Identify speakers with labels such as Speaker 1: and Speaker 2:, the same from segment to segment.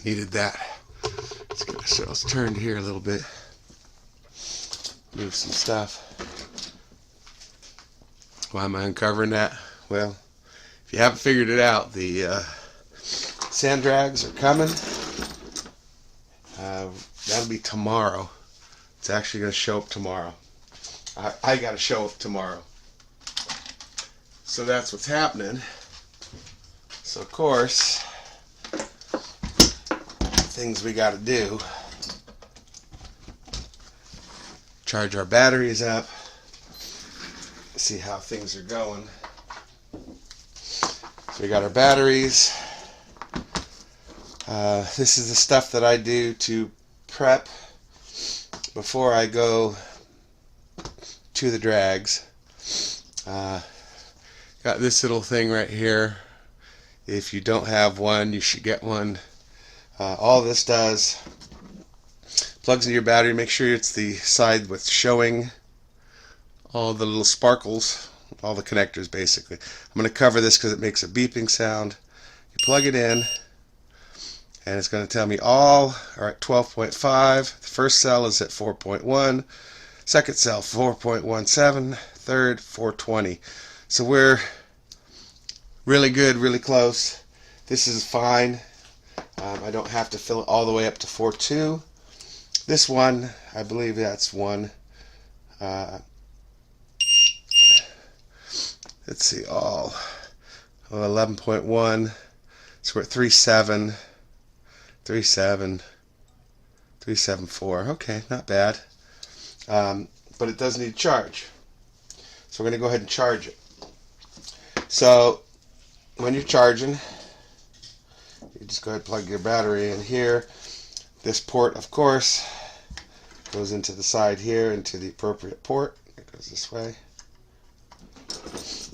Speaker 1: Needed that. Let's get ourselves turned here a little bit. Move some stuff. Why am I uncovering that? Well, if you haven't figured it out, the sand drags are coming. That'll be tomorrow. It's actually going to show up tomorrow. I got to show up tomorrow. So that's what's happening. So of course, things we got to do. Charge our batteries up. See how things are going. So we got our batteries. This is the stuff that I do to prep before I go to the drags. Got this little thing right here. If you don't have one, you should get one. All this does, plugs into your battery. Make sure it's the side with showing all the little sparkles, all the connectors basically. I'm going to cover this because it makes a beeping sound. You plug it in, and it's going to tell me all are at 12.5. The first cell is at 4.1. Second cell 4.17. Third 420. So we're really good, really close. This is fine. I don't have to fill it all the way up to 4.2. This one, I believe that's one. Let's see, all 11.1. So we're at 3.7, 3.7, 3.74. Okay, not bad. But it does need charge. So we're going to go ahead and charge it. So when you're charging, you just go ahead and plug your battery in here. This port, of course, goes into the side here, into the appropriate port. It goes this way.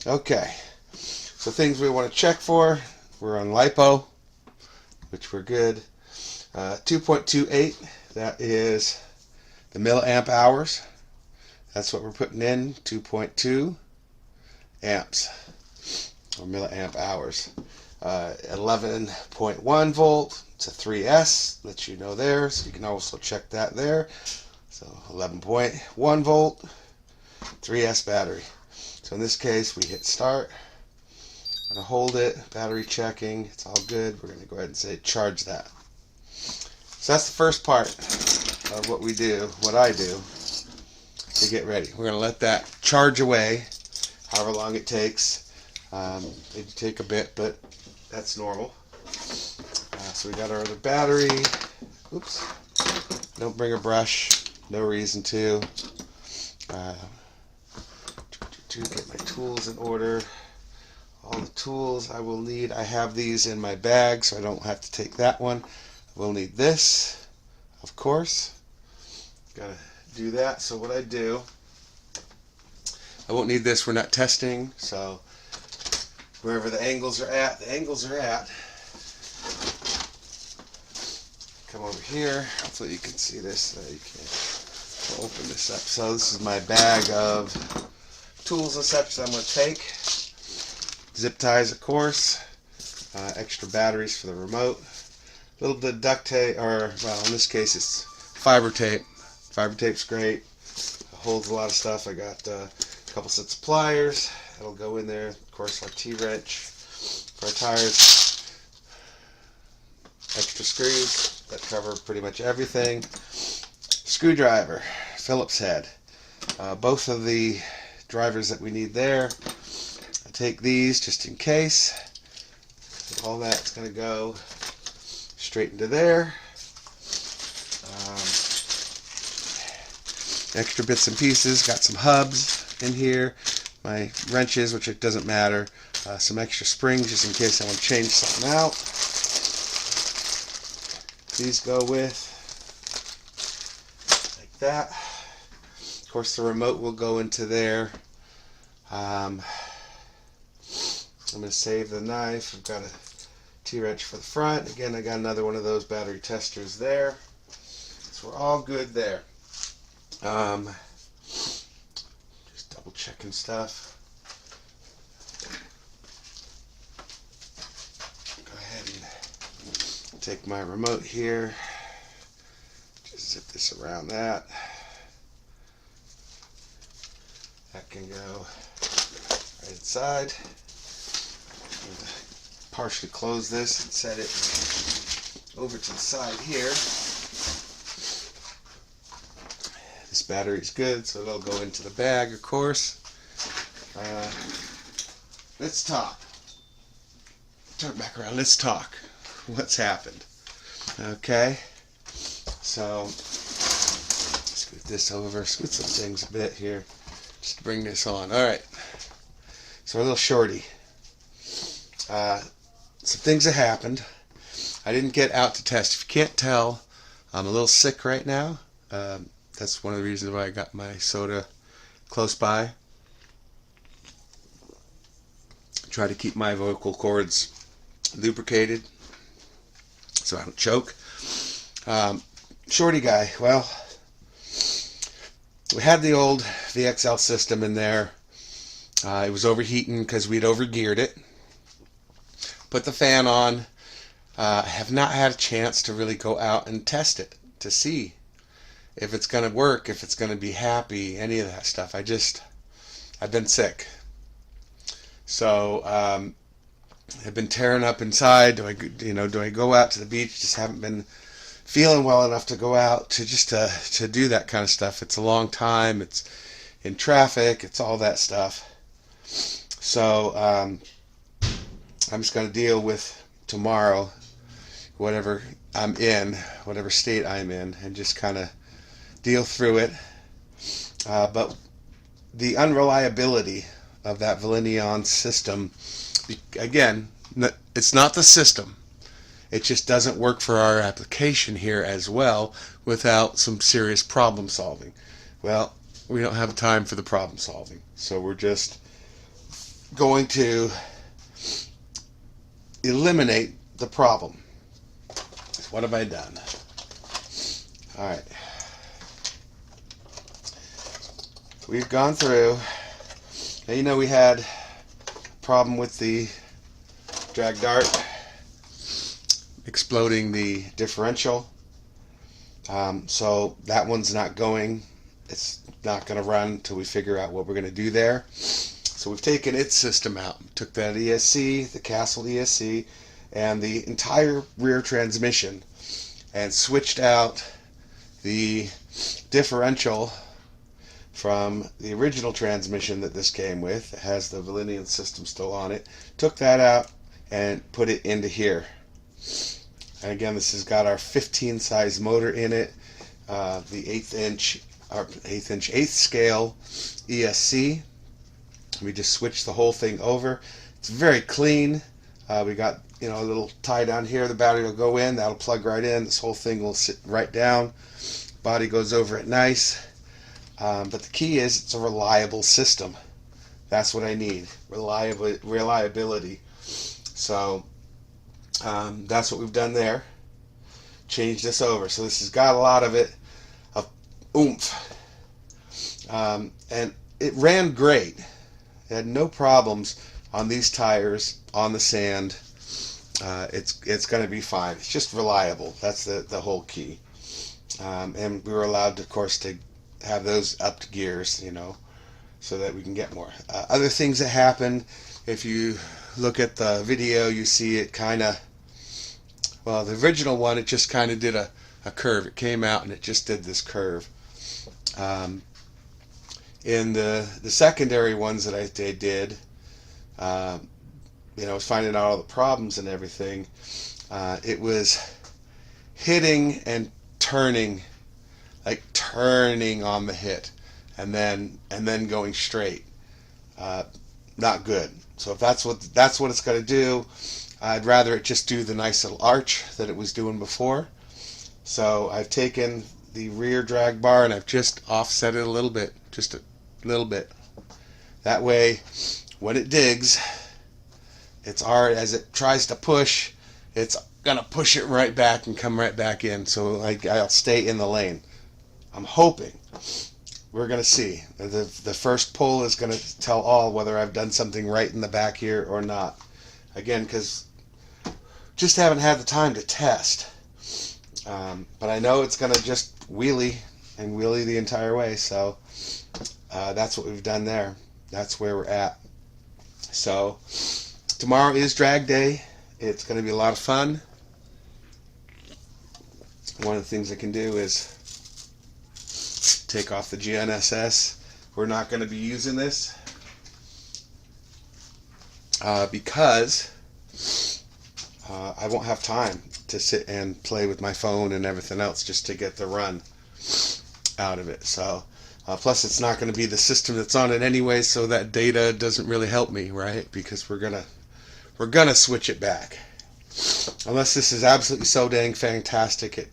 Speaker 1: Okay, so things we want to check for. We're on LiPo, which we're good. 2.28, that is the milliamp hours. That's what we're putting in, 2.2 amps, or milliamp hours. 11.1 volt, it's a 3S, lets you know there, so you can also check that there. So 11.1 volt, 3S battery. So in this case, we hit start. I'm going to hold it, battery checking, it's all good. We're going to go ahead and say charge that. So that's the first part of what we do, what I do to get ready. We're going to let that charge away, however long it takes. It'll take a bit, but that's normal. So we got our other battery. Oops. Don't bring a brush. No reason to. Get my tools in order. All the tools I will need. I have these in my bag, so I don't have to take that one. I will need this, of course. Gotta do that. So what I do, I won't need this. We're not testing, so wherever the angles are at, the angles are at. Come over here. Hopefully you can see this. You can open this up. So this is my bag of tools and such that I'm going to take. Zip ties, of course. Extra batteries for the remote. A little bit of duct tape, or well, in this case it's fiber tape. Fiber tape's great. It holds a lot of stuff. I got a couple sets of pliers. That'll go in there. Of course, our T-wrench for our tires. Extra screws that cover pretty much everything. Screwdriver, Phillips head. Both of the drivers that we need there. I take these just in case. All that's going to go straight into there. Extra bits and pieces. Got some hubs in here. My wrenches, which it doesn't matter. Some extra springs just in case I want to change something out. These go with like that. Of course, the remote will go into there. I'm going to save the knife. I've got a T-wrench for the front. Again, I got another one of those battery testers there. So we're all good there. Just double checking stuff. Go ahead and take my remote here, just zip this around that. That can go right inside. Partially close this and set it over to the side here. This battery's good, so it'll go into the bag, of course. Let's talk. Turn it back around. Let's talk. What's happened? Okay. So, scoot this over. Scoot some things a bit here. Just to bring this on. Alright. So, our little shorty. Some things that happened. I didn't get out to test. If you can't tell, I'm a little sick right now. That's one of the reasons why I got my soda close by. Try to keep my vocal cords lubricated so I don't choke. Shorty guy, well, we had the old VXL system in there. It was overheating because we'd overgeared it. Put the fan on. Have not had a chance to really go out and test it to see if it's going to work, if it's going to be happy, any of that stuff. I've been sick. So, I've been tearing up inside. Do I go out to the beach? Just haven't been feeling well enough to go out to do that kind of stuff. It's a long time. It's in traffic. It's all that stuff. So, I'm just going to deal with tomorrow, whatever I'm in, whatever state I'm in, and just kind of deal through it. But the unreliability of that Valineon system, again, it's not the system. It just doesn't work for our application here as well without some serious problem solving. Well, we don't have time for the problem solving, so we're just going to eliminate the problem. What have I done? Alright. We've gone through. Now, we had a problem with the drag dart exploding the differential. So that one's not going. It's not going to run until we figure out what we're going to do there. So we've taken its system out. Took that ESC, the Castle ESC, and the entire rear transmission, and switched out the differential from the original transmission that this came with. It has the Valineon system still on it. Took that out and put it into here. And again, this has got our 15 size motor in it, the 8th scale ESC. We just switched the whole thing over. It's very clean. We got a little tie down here. The battery will go in. That'll plug right in. This whole thing will sit right down. Body goes over it nice. But the key is it's a reliable system. That's what I need. Reliability. So that's what we've done there. Change this over. So this has got a lot of oomph. And it ran great. It had no problems on these tires, on the sand. It's going to be fine. It's just reliable. That's the whole key. And we were allowed, of course, to have those upped gears, so that we can get more. Other things that happen, if you look at the video, you see it kind of, well, the original one, it just kind of did a curve. It came out and it just did this curve. In the secondary ones that I did, I was finding out all the problems and everything. It was hitting and turning, like turning on the hit, and then going straight. Not good. So if that's what it's going to do, I'd rather it just do the nice little arch that it was doing before. So I've taken the rear drag bar and I've just offset it a little bit, just a little bit. That way, when it digs, as it tries to push, it's gonna push it right back and come right back in. So I'll stay in the lane. I'm hoping. We're gonna see. The first pull is gonna tell all whether I've done something right in the back here or not. Again, because Just haven't had the time to test. But I know it's going to just wheelie and wheelie the entire way. So that's what we've done there. That's where we're at. So tomorrow is drag day. It's going to be a lot of fun. One of the things I can do is take off the GNSS. We're not going to be using this because I won't have time to sit and play with my phone and everything else just to get the run out of it. So plus it's not going to be the system that's on it anyway, so that data doesn't really help me, right? Because we're gonna switch it back. Unless this is absolutely so dang fantastic,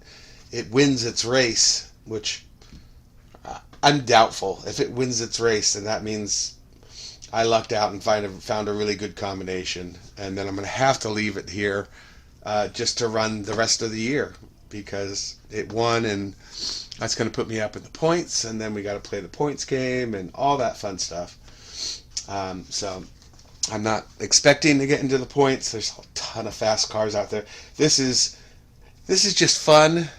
Speaker 1: it wins its race, which I'm doubtful. If it wins its race, then that means I lucked out and found a really good combination, and then I'm going to have to leave it here just to run the rest of the year, because it won, and that's going to put me up in the points, and then we got to play the points game and all that fun stuff. So I'm not expecting to get into the points. There's a ton of fast cars out there. This is just fun,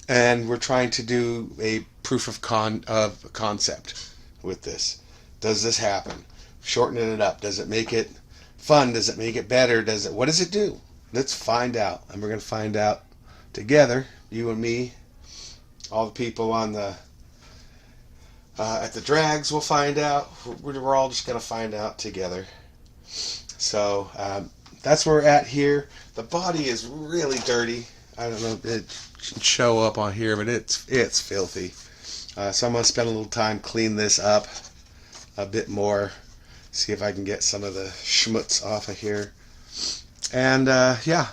Speaker 1: and we're trying to do a proof of concept with this. Does this happen? Shortening it up. Does it make it fun? Does it make it better? What does it do? Let's find out. And we're going to find out together, you and me, all the people on the at the drags will find out. We're all just going to find out together. So that's where we're at here. The body is really dirty. I don't know if it should show up on here, but it's filthy. So I'm going to spend a little time clean this up a bit more. See if I can get some of the schmutz off of here. And yeah,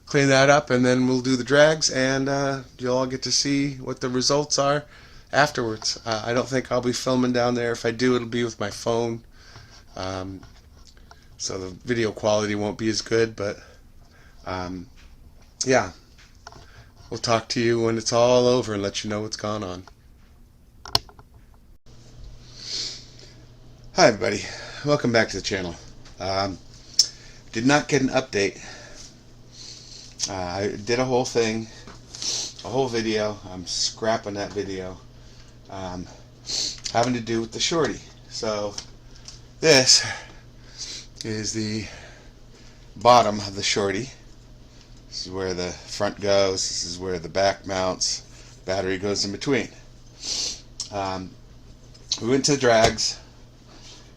Speaker 1: clean that up, and then we'll do the drags, and you'll all get to see what the results are afterwards. I don't think I'll be filming down there. If I do, it'll be with my phone. So the video quality won't be as good, but yeah, we'll talk to you when it's all over and let you know what's gone on. Hi everybody, welcome back to the channel. Did not get an update. I did a whole thing, a whole video. I'm scrapping that video, having to do with the shorty. So this is the bottom of the shorty. This is where the front goes. This is where the back mounts. Battery goes in between. We went to the drags,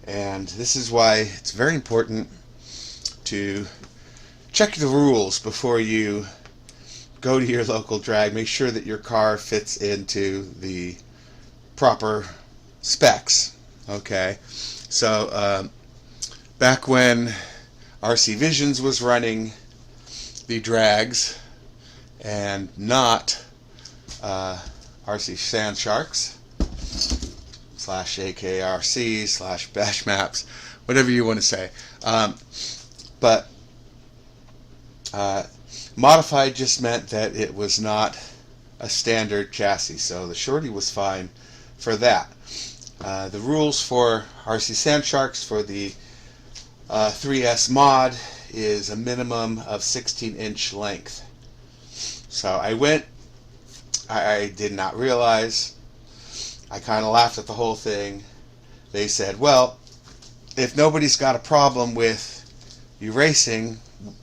Speaker 1: and this is why it's very important to check the rules before you go to your local drag. Make sure that your car fits into the proper specs. Okay, so back when RC Visions was running the drags and not RC Sand Sharks / AKRC / Bash Maps, whatever you want to say. But modified just meant that it was not a standard chassis, so the shorty was fine for that. The rules for RC Sand Sharks for the 3S mod is a minimum of 16-inch length. So I did not realize. I kind of laughed at the whole thing. They said, well, if nobody's got a problem with you racing,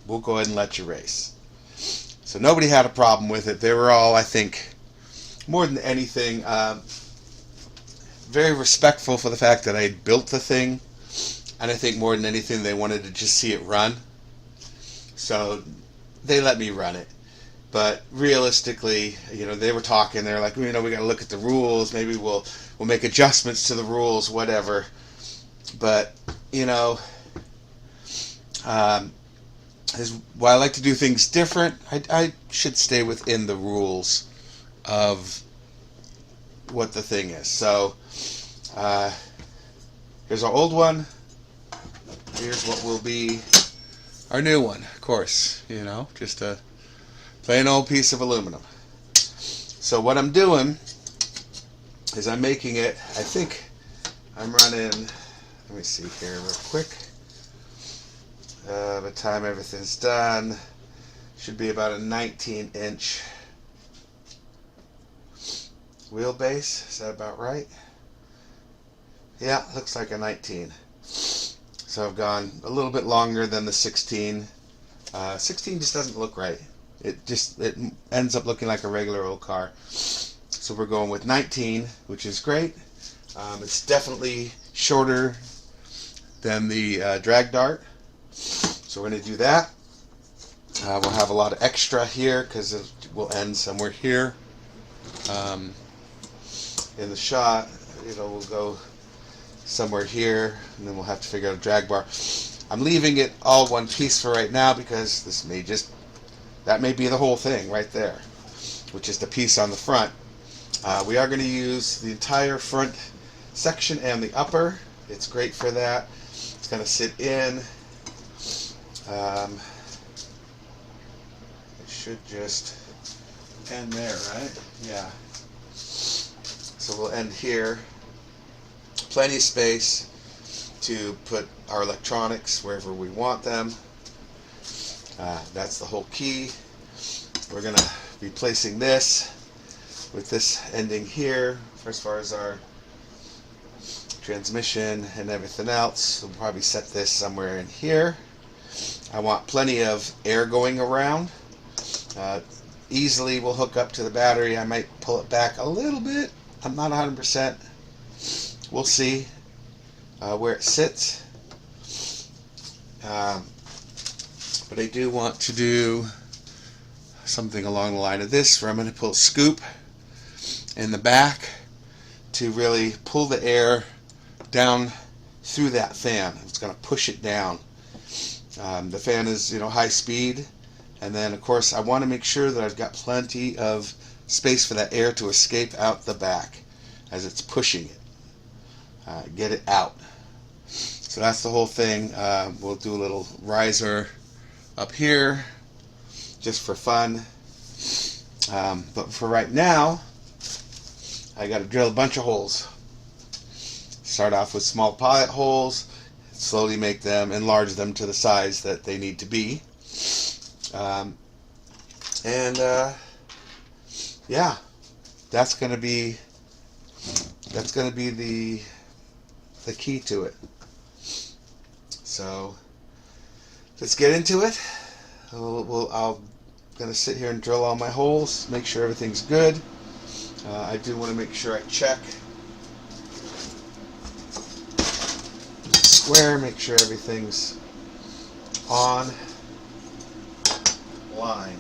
Speaker 1: we'll go ahead and let you race. So nobody had a problem with it. They were all, I think, more than anything, very respectful for the fact that I had built the thing. And I think more than anything, they wanted to just see it run. So they let me run it. But realistically, they were talking. They're like, we got to look at the rules. Maybe we'll make adjustments to the rules, whatever. But while I like to do things different, I should stay within the rules of what the thing is. So here's our old one. Here's what will be our new one, of course. Just a plain old piece of aluminum. So what I'm doing is I'm making it, I think I'm running, let me see here real quick. By the time everything's done, Should be about a 19-inch wheelbase. Is that about right? Yeah, looks like a 19. So I've gone a little bit longer than the 16. 16 just doesn't look right. It ends up looking like a regular old car. So we're going with 19, which is great. It's definitely shorter than the drag dart. So we're going to do that. We'll have a lot of extra here because it will end somewhere here. In the shot, we'll go somewhere here, and then we'll have to figure out a drag bar. I'm leaving it all one piece for right now because that may be the whole thing right there, which is the piece on the front. We are going to use the entire front section and the upper. It's great for that. It's going to sit in. It should just end there, right? Yeah. So we'll end here. Plenty of space to put our electronics wherever we want them. That's the whole key. We're going to be placing this with this ending here as far as our transmission and everything else. We'll probably set this somewhere in here. I want plenty of air going around. Easily will hook up to the battery. I might pull it back a little bit. I'm not 100%. We'll see where it sits. But I do want to do something along the line of this, where I'm going to pull a scoop in the back to really pull the air down through that fan. It's going to push it down. The fan is, high speed, and then of course I want to make sure that I've got plenty of space for that air to escape out the back as it's pushing it. Get it out. So that's the whole thing. We'll do a little riser up here just for fun. But for right now, I got to drill a bunch of holes. Start off with small pilot holes, slowly enlarge them to the size that they need to be. Yeah, that's going to be the key to it. So let's get into it. I'm going to sit here and drill all my holes, make sure everything's good. I do want to make sure I check square, make sure everything's on line.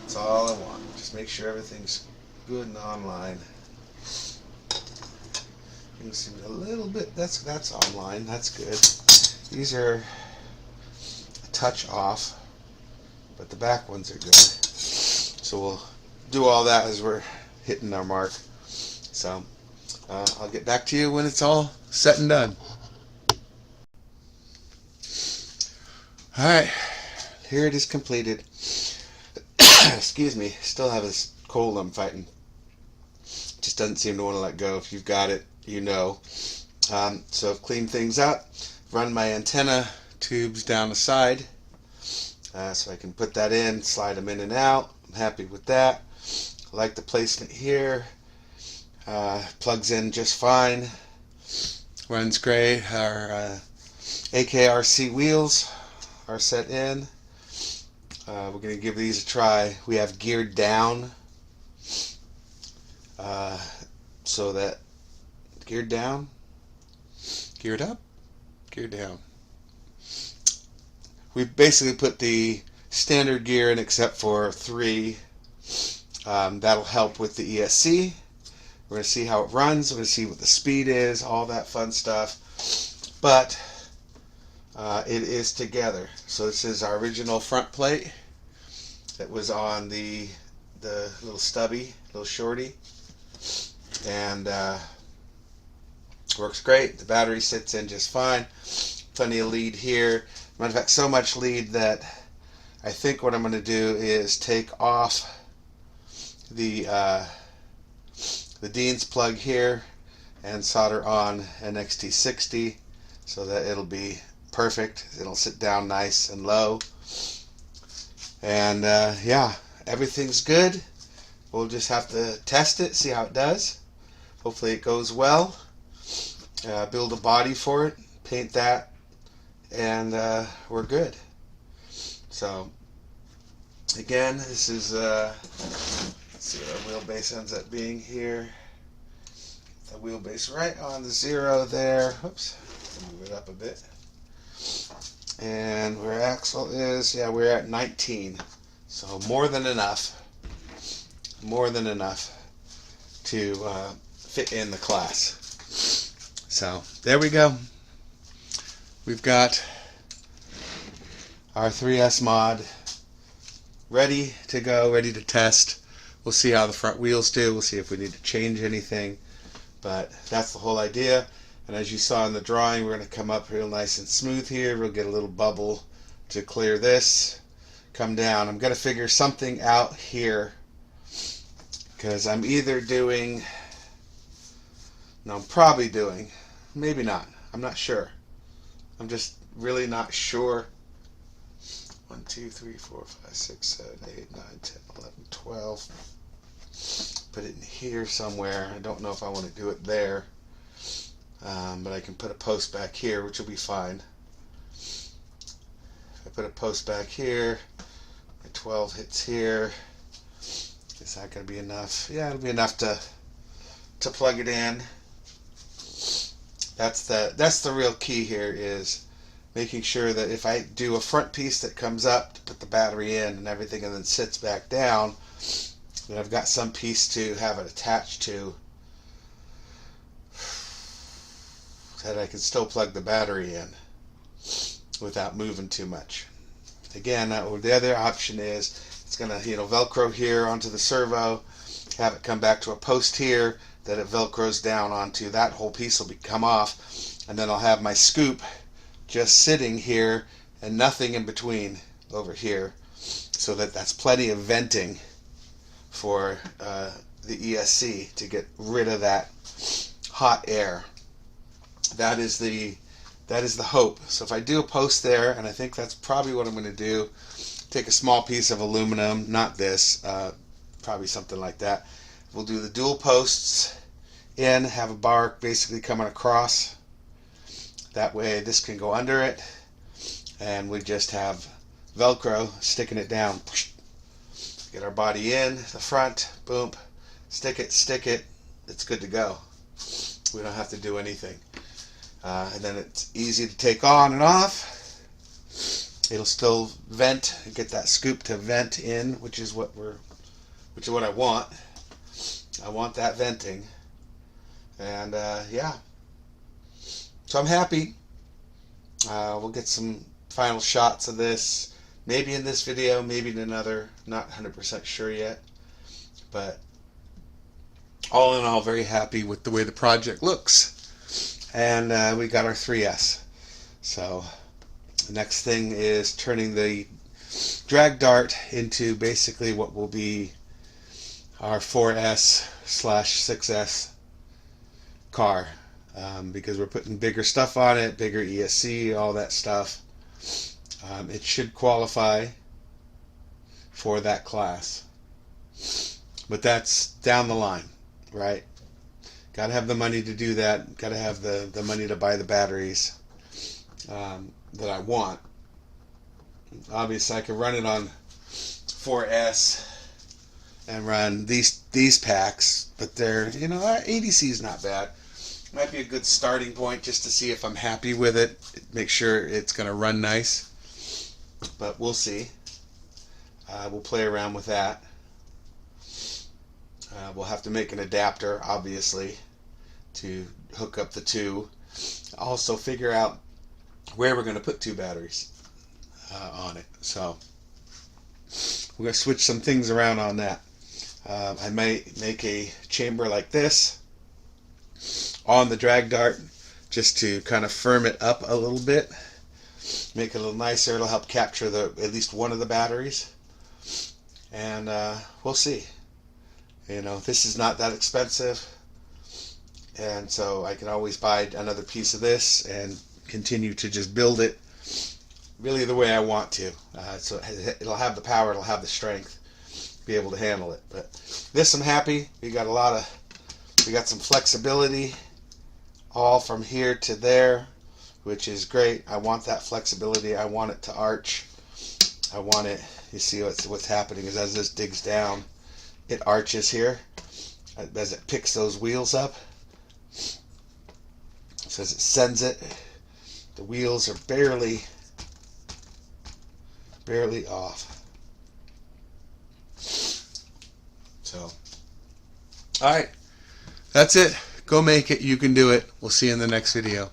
Speaker 1: That's all I want. Just make sure everything's good and online. You can see a little bit. That's online. That's good. These are a touch off, but the back ones are good. So we'll do all that as we're hitting our mark. So I'll get back to you when it's all set and done. All right, here it is completed. Excuse me, still have this cold I'm fighting. Just doesn't seem to want to let go. If you've got it, So I've cleaned things up, run my antenna tubes down the side, so I can put that in, slide them in and out. I'm happy with that. I like the placement here. Plugs in just fine. Runs great. Our AKRC wheels are set in. We're going to give these a try. We have geared down, so that geared down, geared up, geared down. We basically put the standard gear in except for 3. That'll help with the ESC. We're going to see how it runs. We're going to see what the speed is, all that fun stuff. But it is together. So this is our original front plate that was on the little stubby, little shorty. And works great. The battery sits in just fine. Plenty of lead here. Matter of fact, so much lead that I think what I'm going to do is take off the Dean's plug here and solder on an XT60 so that it'll be perfect. It'll sit down nice and low. And yeah, everything's good. We'll just have to test it, see how it does. Hopefully it goes well. Build a body for it, paint that, and we're good. So again, this is let's see what our wheelbase ends up being here. The wheelbase right on the 0 there. Oops, move it up a bit. And where axle is, yeah, we're at 19. So more than enough. More than enough to fit in the class. So there we go. We've got our 3S mod ready to go, ready to test. We'll see how the front wheels do. We'll see if we need to change anything. But that's the whole idea. And as you saw in the drawing, we're going to come up real nice and smooth here. We'll get a little bubble to clear this. Come down. I'm going to figure something out here, because I'm either doing, no, I'm probably doing, maybe not. I'm not sure. I'm just really not sure. 1, 2, 3, 4, 5, 6, 7, 8, 9, 10, 11, 12. Put it in here somewhere. I don't know if I want to do it there. But I can put a post back here, which will be fine. If I put a post back here, my 12 hits here. Is that going to be enough? Yeah, it'll be enough to plug it in. That's the real key here, is making sure that if I do a front piece that comes up to put the battery in and everything and then sits back down, that I've got some piece to have it attached to, that I can still plug the battery in without moving too much. Again, the other option is it's going to, Velcro here onto the servo, have it come back to a post here that it Velcros down onto. That whole piece will come off, and then I'll have my scoop just sitting here and nothing in between over here, so that's plenty of venting for the ESC to get rid of that hot air. That is the hope. So if I do a post there, and I think that's probably what I'm going to do, take a small piece of aluminum, not this, probably something like that. We'll do the dual posts in, have a bar basically coming across. That way this can go under it, and we just have Velcro sticking it down. Get our body in the front, boom, stick it, it's good to go. We don't have to do anything. And then it's easy to take on and off. It'll still vent, get that scoop to vent in, which is what I want. I want that venting. And yeah. So I'm happy. We'll get some final shots of this, maybe in this video, maybe in another, not 100% sure yet. But all in all, very happy with the way the project looks. And we got our 3S. So the next thing is turning the drag dart into basically what will be our 4S/6S car, because we're putting bigger stuff on it, bigger ESC, all that stuff. It should qualify for that class, but that's down the line, right? Got to have the money to do that. Got to have the money to buy the batteries that I want. Obviously, I could run it on 4S and run these packs, but they're, ADC is not bad. Might be a good starting point just to see if I'm happy with it. Make sure it's going to run nice. But we'll see. We'll play around with that. We'll have to make an adapter, obviously, to hook up the two. Also figure out where we're going to put two batteries on it. So we're going to switch some things around on that. I might make a chamber like this on the drag dart just to kind of firm it up a little bit, make it a little nicer. It'll help capture at least one of the batteries, and we'll see. This is not that expensive, and so I can always buy another piece of this and continue to just build it really the way I want to. So it'll have the power, it'll have the strength, be able to handle it. But this, I'm happy. We got some flexibility all from here to there, which is great. I want that flexibility. I want it to arch. I want it, you see what's happening is as this digs down, it arches here as it picks those wheels up. So as it sends it, the wheels are barely off. So, alright, that's it. Go make it. You can do it. We'll see you in the next video.